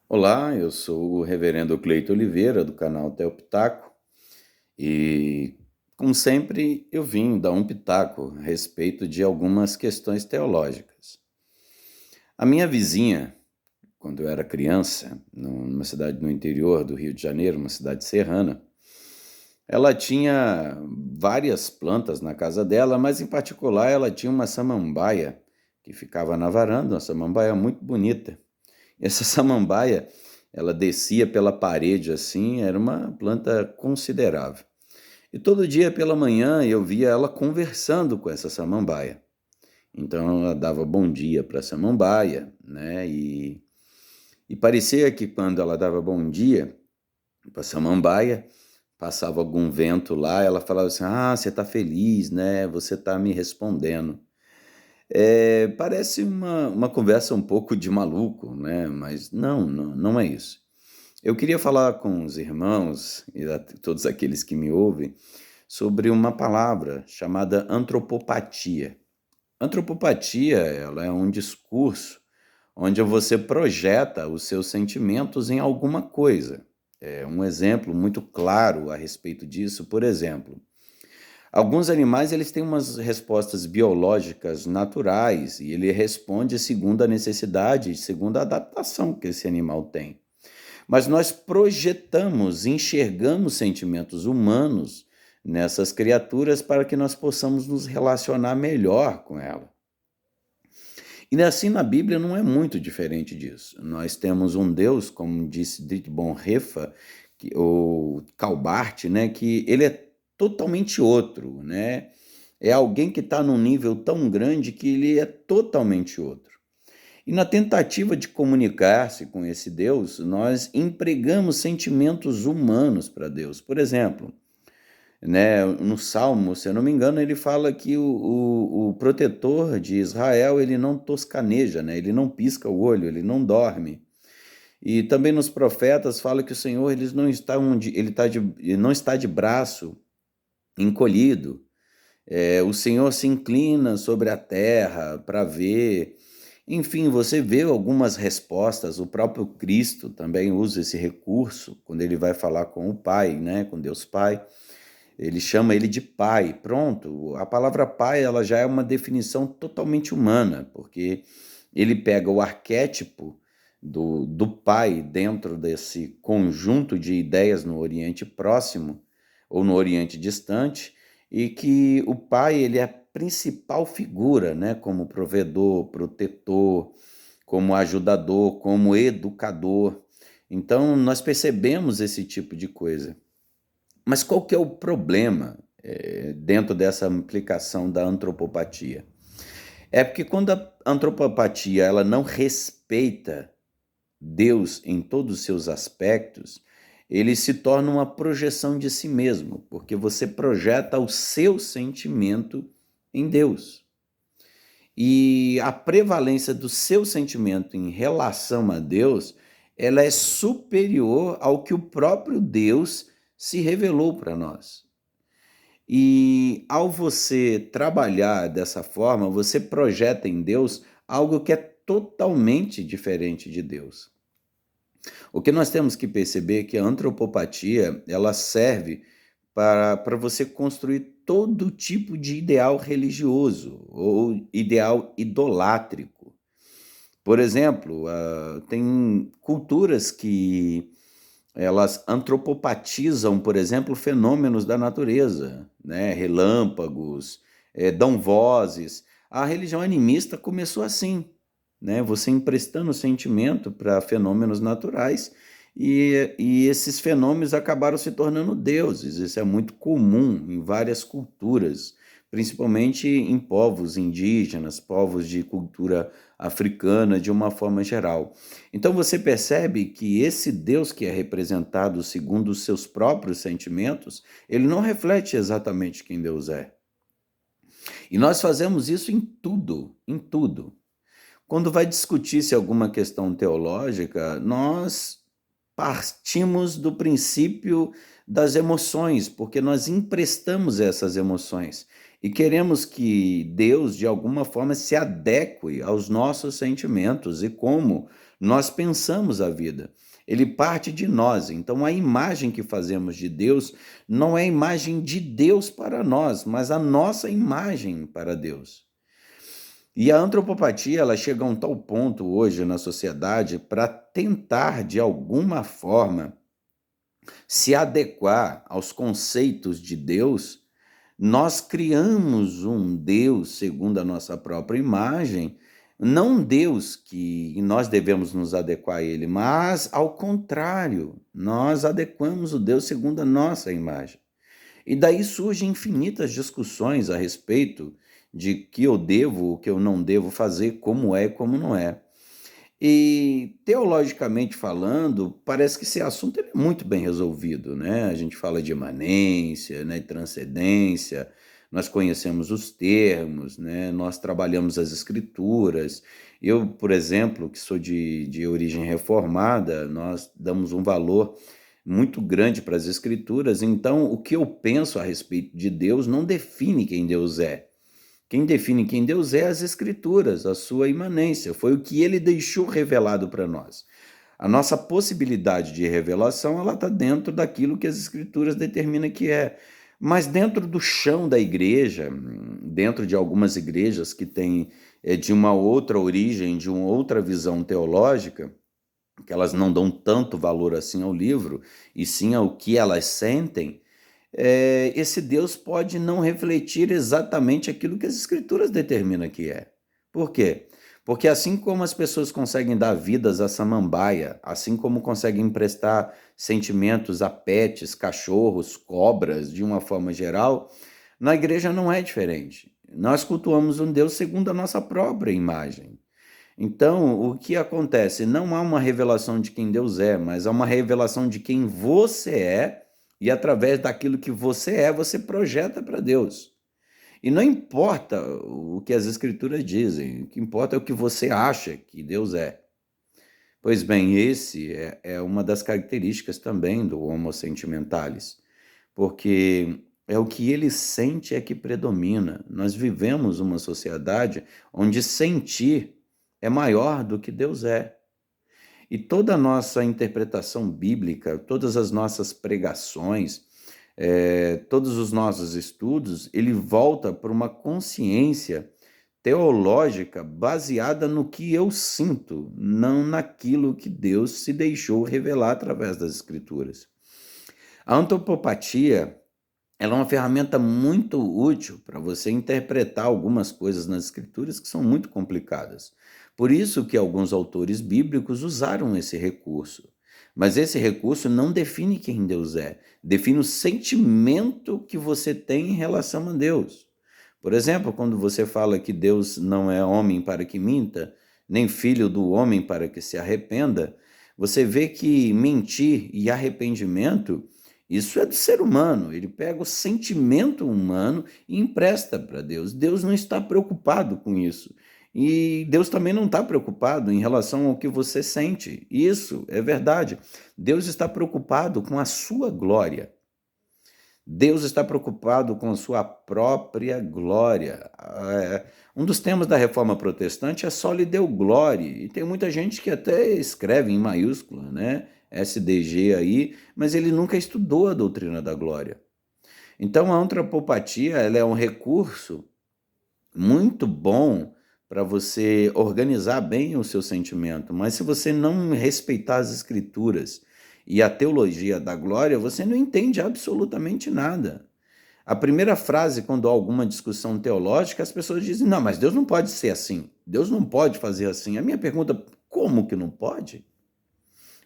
Olá, eu sou o reverendo Cleito Oliveira, do canal Teopitaco, e, como sempre, eu vim dar um pitaco a respeito de algumas questões teológicas. A minha vizinha, quando eu era criança, numa cidade no interior do Rio de Janeiro, uma cidade serrana, ela tinha várias plantas na casa dela, mas em particular ela tinha uma samambaia que ficava na varanda, uma samambaia muito bonita. Essa samambaia, ela descia pela parede assim, era uma planta considerável. E todo dia pela manhã eu via ela conversando com essa samambaia. Então ela dava bom dia para a samambaia, né? E parecia que quando ela dava bom dia para a samambaia, passava algum vento lá, ela falava assim: "Ah, você está feliz, né? Você está me respondendo". Parece uma conversa um pouco de maluco, né? Mas não é isso. Eu queria falar com os irmãos e a todos aqueles que me ouvem sobre uma palavra chamada antropopatia. Antropopatia, ela é um discurso onde você projeta os seus sentimentos em alguma coisa. Um exemplo muito claro a respeito disso, por exemplo, alguns animais eles têm umas respostas biológicas naturais e ele responde segundo a necessidade, segundo a adaptação que esse animal tem. Mas nós projetamos, enxergamos sentimentos humanos nessas criaturas para que nós possamos nos relacionar melhor com ela. E assim na Bíblia não é muito diferente disso. Nós temos um Deus, como disse Dietrich Bonhoeffer, ou Calbart, né, que ele é totalmente outro, né? É alguém que está num nível tão grande que ele é totalmente outro. E na tentativa de comunicar-se com esse Deus, nós empregamos sentimentos humanos para Deus. Por exemplo, né, no Salmo, se eu não me engano, ele fala que o protetor de Israel, ele não toscaneja, né, ele não pisca o olho, ele não dorme. E também nos profetas fala que o Senhor ele não está de braço encolhido. O Senhor se inclina sobre a terra para ver. Enfim, você vê algumas respostas, o próprio Cristo também usa esse recurso quando ele vai falar com o Pai, né, com Deus Pai. Ele chama ele de pai. Pronto, a palavra pai ela já é uma definição totalmente humana, porque ele pega o arquétipo do pai dentro desse conjunto de ideias no Oriente Próximo ou no Oriente Distante, e que o pai ele é a principal figura, né, como provedor, protetor, como ajudador, como educador. Então nós percebemos esse tipo de coisa. Mas qual que é o problema dentro dessa implicação da antropopatia? É porque quando a antropopatia ela não respeita Deus em todos os seus aspectos, ele se torna uma projeção de si mesmo, porque você projeta o seu sentimento em Deus. E a prevalência do seu sentimento em relação a Deus, ela é superior ao que o próprio Deus se revelou para nós. E ao você trabalhar dessa forma, você projeta em Deus algo que é totalmente diferente de Deus. O que nós temos que perceber é que a antropopatia, ela serve para você construir todo tipo de ideal religioso ou ideal idolátrico. Por exemplo, tem culturas que elas antropopatizam, por exemplo, fenômenos da natureza, né? Relâmpagos, dão vozes. A religião animista começou assim, né? Você emprestando sentimento para fenômenos naturais e esses fenômenos acabaram se tornando deuses. Isso é muito comum em várias culturas, principalmente em povos indígenas, povos de cultura africana de uma forma geral. Então você percebe que esse Deus que é representado segundo os seus próprios sentimentos, ele não reflete exatamente quem Deus é. E nós fazemos isso em tudo, em tudo. Quando vai discutir-se alguma questão teológica, nós partimos do princípio das emoções, porque nós emprestamos essas emoções e queremos que Deus, de alguma forma, se adeque aos nossos sentimentos e como Nós pensamos a vida. Ele parte de nós. Então, a imagem que fazemos de Deus não é a imagem de Deus para nós, mas a nossa imagem para Deus. E a antropopatia, ela chega a um tal ponto hoje na sociedade para tentar, de alguma forma, se adequar aos conceitos de Deus. Nós criamos um Deus segundo a nossa própria imagem, não um Deus que nós devemos nos adequar a ele, mas ao contrário, nós adequamos o Deus segundo a nossa imagem. E daí surgem infinitas discussões a respeito de que eu devo, o que eu não devo fazer, como é e como não é. E teologicamente falando, parece que esse assunto é muito bem resolvido, né? A gente fala de imanência, né, transcendência, nós conhecemos os termos, né? Nós trabalhamos as escrituras. Eu, por exemplo, que sou de origem reformada, nós damos um valor muito grande para as escrituras. Então, o que eu penso a respeito de Deus não define quem Deus é. Quem define quem Deus é as Escrituras, a sua imanência, foi o que ele deixou revelado para nós. A nossa possibilidade de revelação, ela está dentro daquilo que as Escrituras determinam que é. Mas dentro do chão da igreja, dentro de algumas igrejas que têm de uma outra origem, de uma outra visão teológica, que elas não dão tanto valor assim ao livro, e sim ao que elas sentem, esse Deus pode não refletir exatamente aquilo que as Escrituras determinam que é. Por quê? Porque assim como as pessoas conseguem dar vidas à samambaia, assim como conseguem emprestar sentimentos a pets, cachorros, cobras, de uma forma geral, na igreja não é diferente. Nós cultuamos um Deus segundo a nossa própria imagem. Então, o que acontece? Não há uma revelação de quem Deus é, mas há uma revelação de quem você é, e através daquilo que você é, você projeta para Deus. E não importa o que as Escrituras dizem, o que importa é o que você acha que Deus é. Pois bem, esse é uma das características também do Homo Sentimentalis, porque é o que ele sente é que predomina. Nós vivemos uma sociedade onde sentir é maior do que Deus é. E toda a nossa interpretação bíblica, todas as nossas pregações, todos os nossos estudos, ele volta para uma consciência teológica baseada no que eu sinto, não naquilo que Deus se deixou revelar através das Escrituras. A antropopatia, ela é uma ferramenta muito útil para você interpretar algumas coisas nas Escrituras que são muito complicadas. Por isso que alguns autores bíblicos usaram esse recurso. Mas esse recurso não define quem Deus é, define o sentimento que você tem em relação a Deus. Por exemplo, quando você fala que Deus não é homem para que minta, nem filho do homem para que se arrependa, você vê que mentir e arrependimento, isso é do ser humano. Ele pega o sentimento humano e empresta para Deus. Deus não está preocupado com isso. E Deus também não está preocupado em relação ao que você sente. Isso é verdade. Deus está preocupado com a sua glória. Deus está preocupado com a sua própria glória. Um dos temas da Reforma Protestante é só lhe deu glória. E tem muita gente que até escreve em maiúscula, né? SDG aí, mas ele nunca estudou a doutrina da glória. Então a antropopatia, ela é um recurso muito bom para você organizar bem o seu sentimento, mas se você não respeitar as escrituras e a teologia da glória, você não entende absolutamente nada. A primeira frase, quando há alguma discussão teológica, as pessoas dizem, não, mas Deus não pode ser assim, Deus não pode fazer assim. A minha pergunta, como que não pode?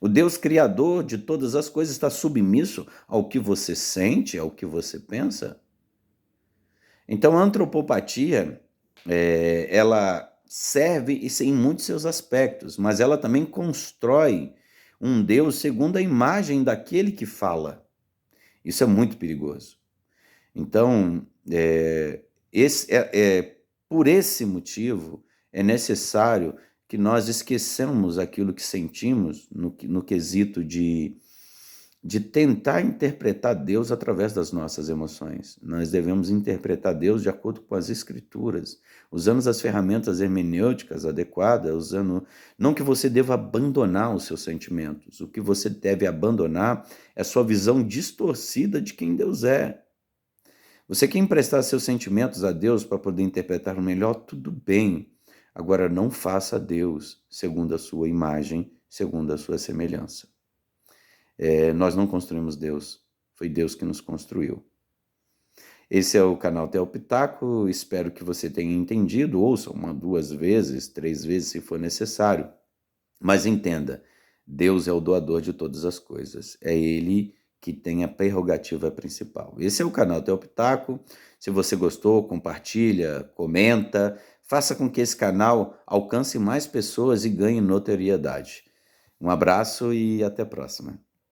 O Deus criador de todas as coisas está submisso ao que você sente, ao que você pensa? Então, a antropopatia, ela serve em muitos seus aspectos, mas ela também constrói um Deus segundo a imagem daquele que fala. Isso é muito perigoso. Então, por esse motivo, é necessário que nós esqueçamos aquilo que sentimos no quesito de de tentar interpretar Deus através das nossas emoções. Nós devemos interpretar Deus de acordo com as Escrituras, usando as ferramentas hermenêuticas adequadas, usando. Não que você deva abandonar os seus sentimentos, o que você deve abandonar é a sua visão distorcida de quem Deus é. Você quer emprestar seus sentimentos a Deus para poder interpretar melhor? Tudo bem. Agora, não faça a Deus segundo a sua imagem, segundo a sua semelhança. Nós não construímos Deus, foi Deus que nos construiu. Esse é o canal Theo Pitaco, espero que você tenha entendido, ouça uma, 2 vezes, 3 vezes se for necessário. Mas entenda, Deus é o doador de todas as coisas, é Ele que tem a prerrogativa principal. Esse é o canal Theo Pitaco, se você gostou, compartilha, comenta, faça com que esse canal alcance mais pessoas e ganhe notoriedade. Um abraço e até a próxima.